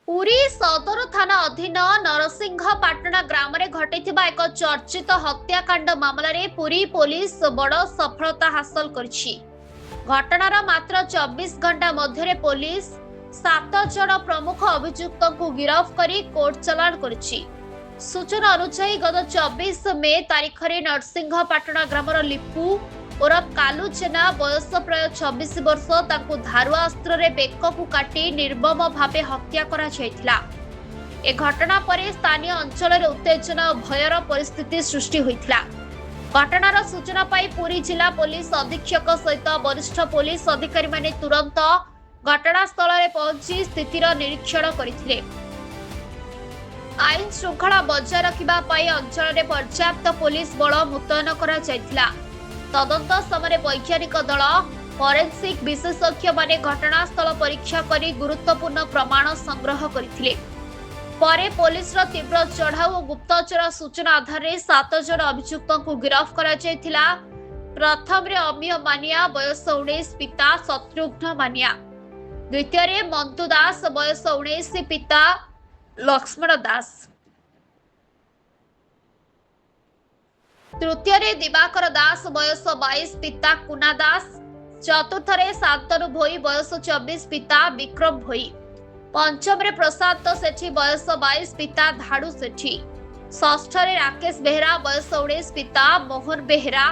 पुरी सदर थाना अधीन नरसिंहपाटना ग्राम में घटिथिबा एक चर्चित हत्याकांड मामला रे पुरी पुलिस बड़ सफलता हासिल करछि। घटनार मात्र 24 घंटा मध्य पुलिस 7 जन प्रमुख अभियुक्त को गिरफ्त करी कोर्ट चलाण करछि। सूचना अनुसार गत 24 मे तारीख में नरसिंहपाटना ग्रामर लिपू ओरफ कालू जेना बयस प्राय 26 वर्ष ताकू धारुआ अस्त्र रे बेक को काटी निर्मम भावे हत्या करा जायतिला। ए घटना परे स्थानीय अंचल रे उत्तेजना और भयर परिस्थिति सृष्टि होइतिला। घटनार सूचना पाई पुरी जिला पुलिस अधीक्षक सहित वरिष्ठ पुलिस अधिकारी माने तुरंत घटनास्थल रे पहुंची स्थितिर निरीक्षण करथिले। आईन श्रृंखला बजाय रखिबा पाई अंचल रे पर्याप्त पुलिस बल मुतयन करा जायतिला। तदंत समय वैज्ञानिक दल फॉरेंसिक विशेषज्ञ माने घटनास्थल परीक्षा करी गुरुत्वपूर्ण प्रमाण संग्रह करथिले। परे पुलिस रो तीव्र चढ़ाऊ और गुप्तचर सूचना आधार रे 7 जन अभियुक्त को गिरफ्त करा जायतिला। प्रथम रे अमीय मानिया बयस 19 पिता शत्रुघ्न मानिया, द्वितीय रे मंतु दास बयस 19 पिता लक्ष्मण दास, तृतीय रे दिवाकर दास बयस 22 पिता कुना दास, चतुर्थ रे शांतनु भोई बयस 24 पिता विक्रम भोई, पंचम रे प्रसाद सेठी बयस 22 पिता धाडू सेठी, षष्ठ रे राकेश बेहरा बयस 19 पिता मोहन बेहरा,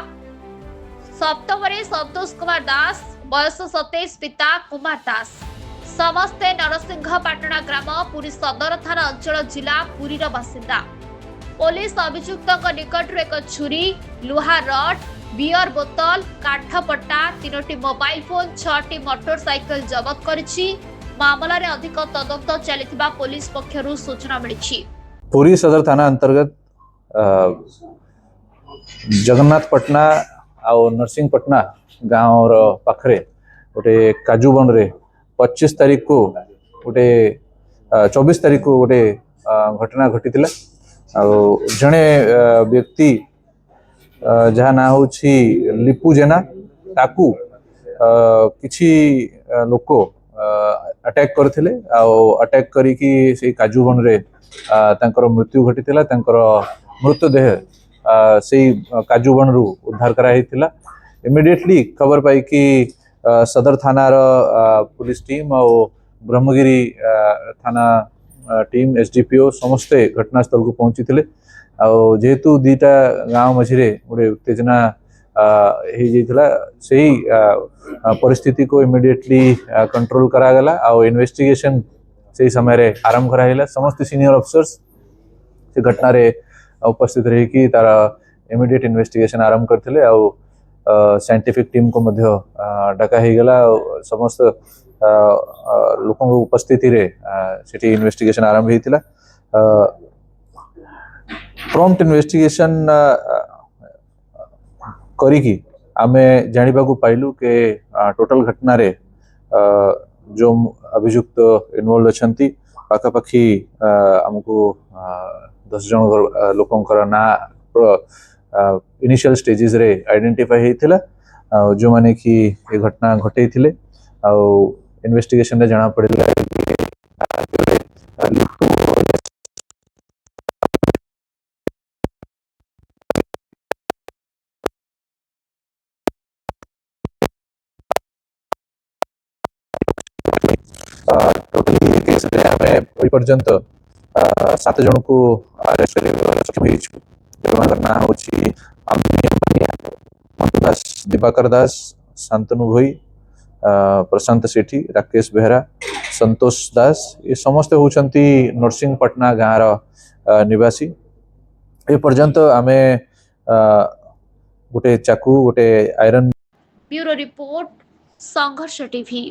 सप्तम रे संतोष कुमार दास बयस 27 पिता कुमार दास। समस्ते नरसिंहपाटना ग्राम पुरी सदर थाना अंचल जिला पुरी बासिंदा। पुलिस अभियुक्त निकट एक छुरी, लुहा रड, बियर बोतल, काठ पट्टा, 3टी मोबाइल फोन, 6टी मोटरसाइकिल जबत करिछि। मामला रे अधिक तदंत चलिथिबा पुलिस पक्षरु सूचना मिलिछि। पुरी सदर थाना अंतर्गत जगन्नाथपटना और नरसिंहपटना गाँव पाखरे गोटे काजूबन रे 25 तारीख को गोटे 24 तारीख को गोटे घटना घटी जड़े व्यक्ति जहाँ ना हूँ लिपू जेना ताकू किछि लोक अटैक करथिले अटैक करिकी से काजूबन रे तांकर मृत्यु घटिथिला। तांकर मृतदेह से काजूबन रु उद्धार करा हिथिला। इमिडिएटली खबर पाई कि सदर थाना पुलिस टीम और ब्रह्मगिरी थाना टीम एसडीपीओ समस्ते घटनास्थल को पहुंची थे। जेहेतु दीटा गाँव मझे गोटे उत्तेजना से परिस्थिति को इमिडिएटली कंट्रोल करागला और इन्वेस्टिगेशन से समय आरंभ कराइला। समस्त सीनियर ऑफिसर्स से घटना रे उपस्थित रही कि तार इमिडिएट इन्वेस्टिगेशन आरंभ करथिले और साइंटिफिक टीम को मध्य डाका हो गला। समस्त लोकों उपस्थिति रे सेठी इन्वेस्टिगेशन आरंभ होइतिला। प्रॉम्प्ट इन्वेस्टिगेशन करिकी आमे जानिबा को पाइलु के टोटल घटना रे जो अभियुक्त इन्वॉल्व अछंती पाखापाखी हमको 10 जन लोकंकर ना इनिशियल स्टेजेस रे आइडेंटिफाई होइतिला। जो माने कि ये घटना घटै थिले और इन्वेस्टिगेशन रे जाना पड़िला टोटली केस रे हमें पर्यंत 7 जन को अरेस्ट करने सक्षम ना हो मंतु दास, दिवाकर दास, शांतनु भोई, प्रशांत सेठी, राकेश बेहरा, संतोष दास ये समस्ते होचंती नरसिंहपाटना गाँव निवासी। ए पर्यंत आमे गोटे चाकू गोटे आयरन। ब्यूरो रिपोर्ट संघर्ष टीवी।